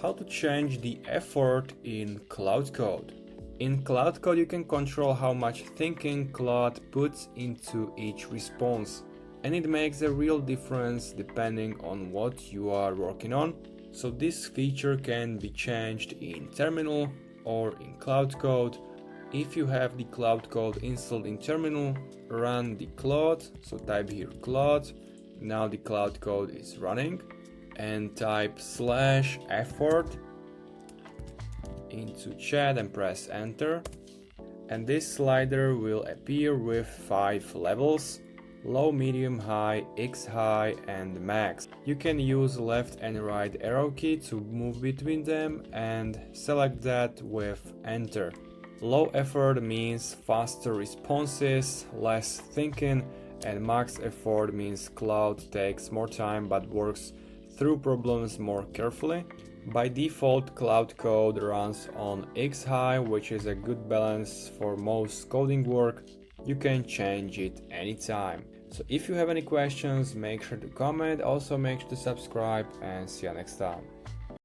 How to change the effort in Claude Code. In Claude Code you can control how much thinking Claude puts into each response, and it makes a real difference depending on what you are working on. So this feature can be changed in Terminal or in Claude Code. If you have the Claude Code installed in Terminal, run the Claude, so type here Claude. Now the Claude Code is running, and type /effort into chat and press enter, and this slider will appear with 5 levels: low, medium, high, X high and max. You can use left and right arrow key to move between them and select that with enter. Low effort means faster responses, less thinking, and max effort means Claude takes more time but works through problems more carefully. By default, Claude Code runs on X high, which is a good balance for most coding work. You can change it anytime. So if you have any questions, make sure to comment, also make sure to subscribe, and see you next time.